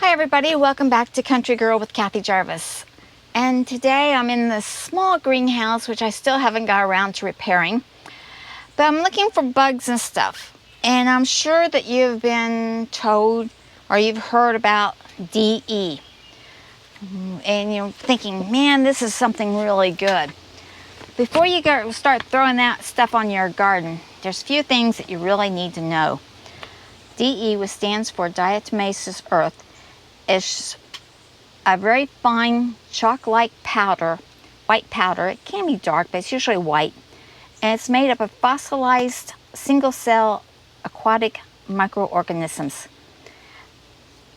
Hi everybody, welcome back to Country Girl with Kathy Jarvis. And today I'm in this small greenhouse which I still haven't got around to repairing. But I'm looking for bugs and stuff. And I'm sure that you've been told or you've heard about DE. And you're thinking, man, this is something really good. Before you start throwing that stuff on your garden, there's a few things that you really need to know. DE, which stands for diatomaceous earth, is a very fine chalk-like powder, white powder. It can be dark, but it's usually white. And it's made up of fossilized single-cell aquatic microorganisms.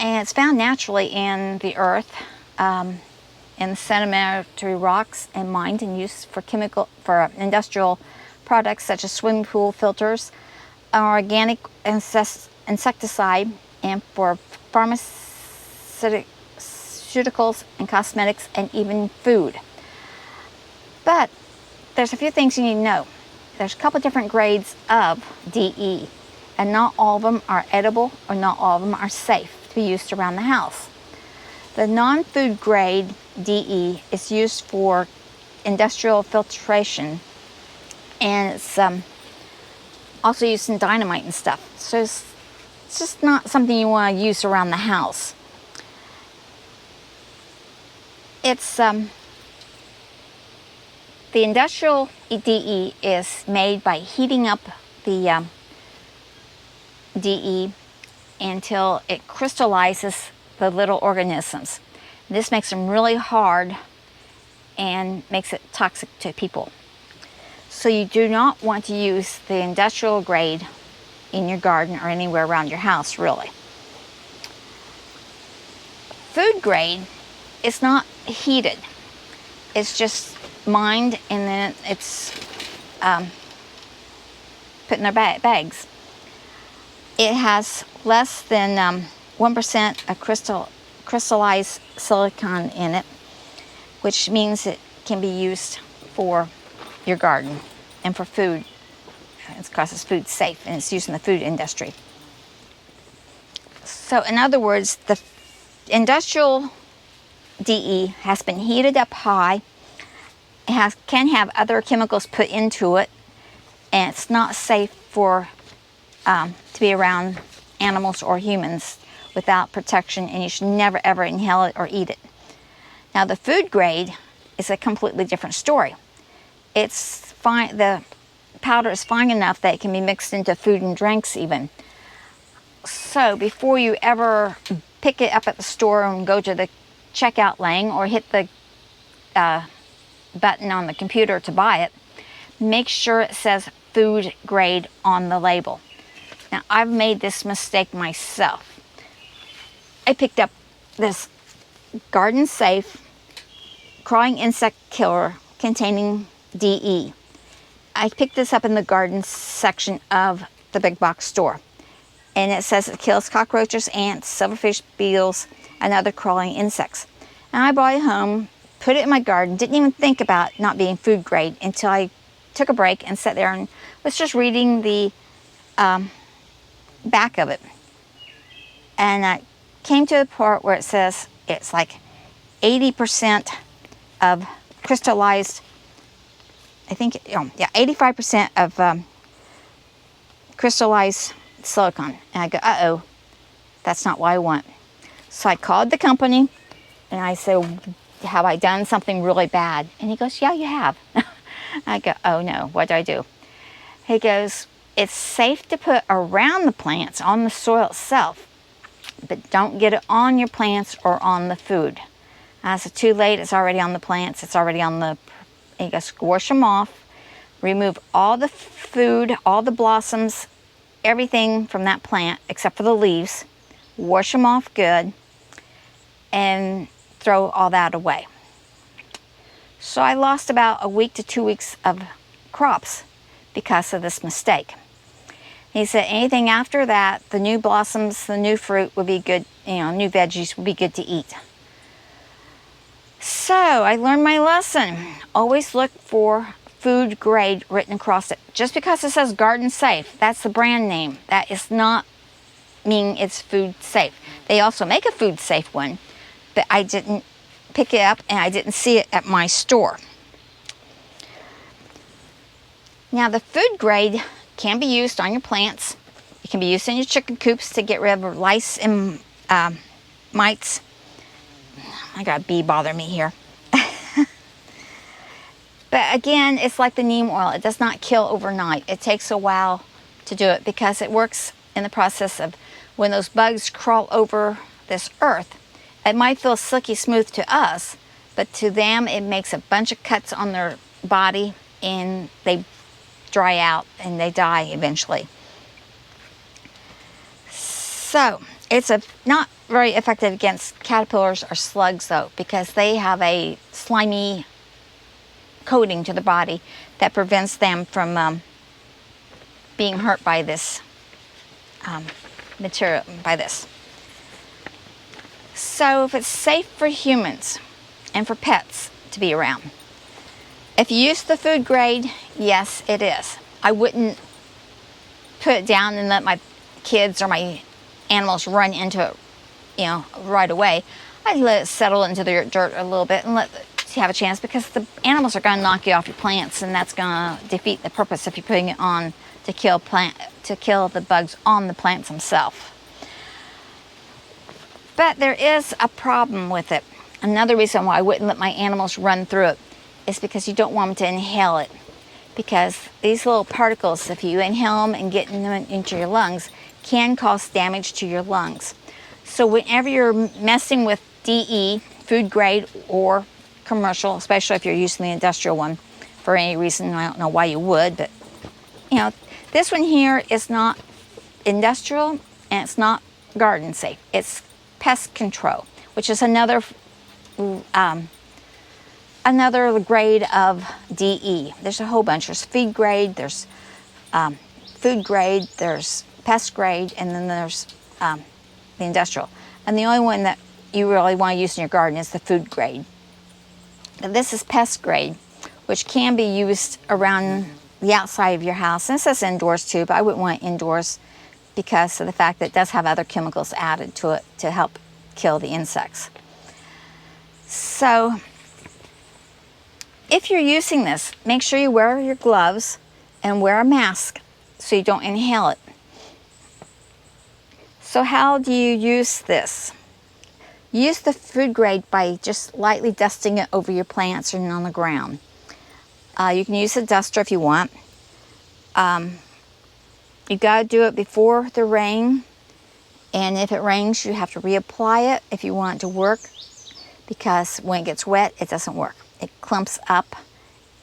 And it's found naturally in the earth, in the sedimentary rocks, and mined and used for industrial products such as swimming pool filters, organic insecticide, and for pharmaceuticals and cosmetics, and even food. But there's a few things you need to know. There's a couple different grades of DE, and not all of them are edible, or not all of them are safe to be used around the house. The non-food grade DE is used for industrial filtration, and it's also used in dynamite and stuff. So it's just not something you want to use around the house. It's the industrial DE is made by heating up the DE until it crystallizes the little organisms. This makes them really hard and makes it toxic to people. So you do not want to use the industrial grade in your garden or anywhere around your house, really. Food grade is not heated. It's just mined and then it's put in their bags. It has less than 1% of crystallized silicon in it, which means it can be used for your garden and for food. It's because it's food safe and it's used in the food industry. So in other words, the industrial DE has been heated up high. It can have other chemicals put into it, and it's not safe for to be around animals or humans without protection, and you should never ever inhale it or eat it. Now the food grade is a completely different story. It's fine. The powder is fine enough that it can be mixed into food and drinks even. So before you ever pick it up at the store and go to the checkout lane or hit the button on the computer to buy it, make sure it says food grade on the label. Now I've made this mistake myself. I picked up this garden safe crawling insect killer containing DE. I picked this up in the garden section of the big box store, and it says it kills cockroaches, ants, silverfish, beetles, and other crawling insects. And I brought it home, put it in my garden, didn't even think about not being food grade until I took a break and sat there and was just reading the back of it. And I came to the part where it says it's like 80% of crystallized, I think, yeah, 85% of crystallized silicon. And I go, uh-oh, that's not what I want. So I called the company and I said, have I done something really bad? And he goes, yeah, you have. I go, oh no, what did I do? He goes, it's safe to put around the plants on the soil itself, but don't get it on your plants or on the food. I said, too late, it's already on the plants, it's already on the, and he goes, wash them off, remove all the food, all the blossoms, everything from that plant except for the leaves, wash them off good, and throw all that away. So I lost about a week to 2 weeks of crops because of this mistake. He said anything after that, the new blossoms, the new fruit would be good, new veggies would be good to eat. So I learned my lesson. Always look for food grade written across it. Just because it says garden safe, that's the brand name. That is not mean it's food safe. They also make a food safe one, but I didn't pick it up and I didn't see it at my store. Now the food grade can be used on your plants. It can be used in your chicken coops to get rid of lice and mites. I got a bee bothering me here. But again, it's like the neem oil. It does not kill overnight. It takes a while to do it because it works in the process of when those bugs crawl over this earth. It might feel silky smooth to us, but to them it makes a bunch of cuts on their body and they dry out and they die eventually. So it's not very effective against caterpillars or slugs though, because they have a slimy coating to the body that prevents them from being hurt by this material, by this. So if it's safe for humans and for pets to be around, if you use the food grade, yes, it is. I wouldn't put it down and let my kids or my animals run into it, you know, right away. I'd let it settle into the dirt a little bit and let it have a chance, because the animals are going to knock you off your plants, and that's going to defeat the purpose if you're putting it on to kill the bugs on the plants themselves. But there is a problem with it. Another reason why I wouldn't let my animals run through it is because you don't want them to inhale it. Because these little particles, if you inhale them and get them into your lungs, can cause damage to your lungs. So whenever you're messing with DE, food grade or commercial, especially if you're using the industrial one for any reason, I don't know why you would, but you know, this one here is not industrial and it's not garden safe. It's pest control, which is another grade of DE. There's a whole bunch. There's feed grade, there's food grade, there's pest grade, and then there's the industrial. And the only one that you really want to use in your garden is the food grade. Now, this is pest grade, which can be used around the outside of your house. And it says indoors too, but I wouldn't want it indoors because of the fact that it does have other chemicals added to it to help kill the insects. So if you're using this, make sure you wear your gloves and wear a mask so you don't inhale it. So how do you use this? Use the food grade by just lightly dusting it over your plants and on the ground. You can use a duster if you want. You got to do it before the rain, and if it rains you have to reapply it if you want it to work, because when it gets wet it doesn't work. It clumps up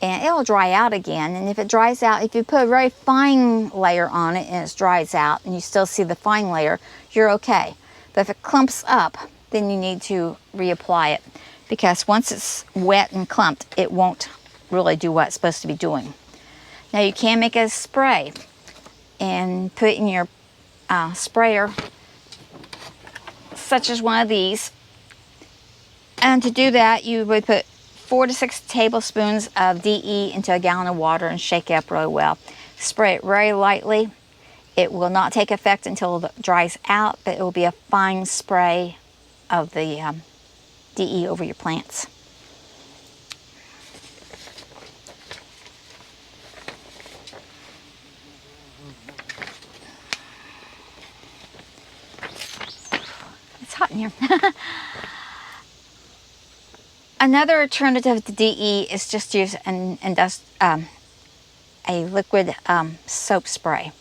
and it'll dry out again, and if it dries out, if you put a very fine layer on it and it dries out and you still see the fine layer, you're okay. But if it clumps up, then you need to reapply it, because once it's wet and clumped, it won't really do what it's supposed to be doing. Now you can make a spray and put it in your sprayer, such as one of these. And to do that, you would put 4 to 6 tablespoons of DE into a gallon of water and shake it up really well. Spray it very lightly. It will not take effect until it dries out, but it will be a fine spray of the DE over your plants. It's hot in here. Another alternative to DE is just to use a liquid soap spray,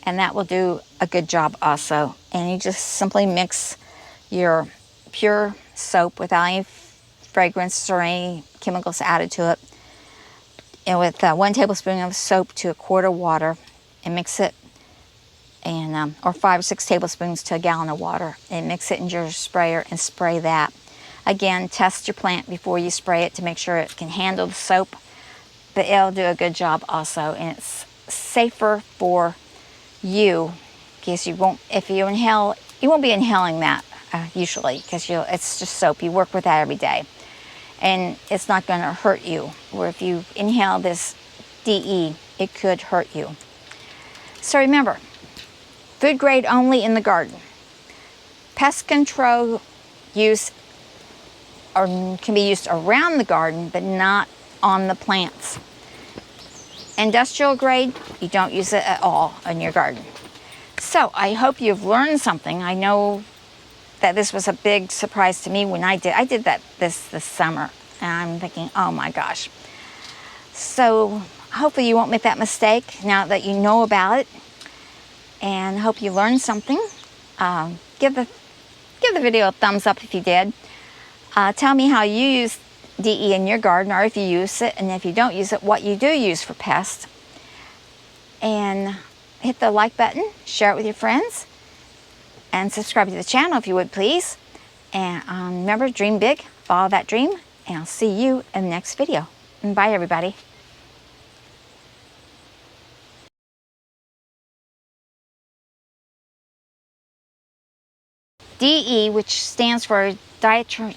and that will do a good job also. And you just simply mix your pure soap without any fragrance or any chemicals added to it, and with 1 tablespoon of soap to a quart of water, and mix it, and or 5 or 6 tablespoons to a gallon of water, and mix it in your sprayer and spray that. Again, test your plant before you spray it to make sure it can handle the soap, but it'll do a good job also, and it's safer for you, because you won't, if you inhale, you won't be inhaling that usually, because it's just soap. You work with that every day, and it's not going to hurt you. Where if you inhale this DE, it could hurt you. So remember, Food grade only in the garden. Pest control use can be used around the garden, but not on the plants. Industrial grade, you don't use it at all in your garden. So I hope you've learned something. I know that this was a big surprise to me when I did this summer, and I'm thinking, oh my gosh. So hopefully you won't make that mistake now that you know about it, and hope you learned something. Give the video a thumbs up if you did. Tell me how you use DE in your garden, or if you use it, and if you don't use it, what you do use for pests. And hit the like button, share it with your friends, and subscribe to the channel if you would, please. And remember, dream big, follow that dream, and I'll see you in the next video. And bye, everybody. DE, which stands for diatrom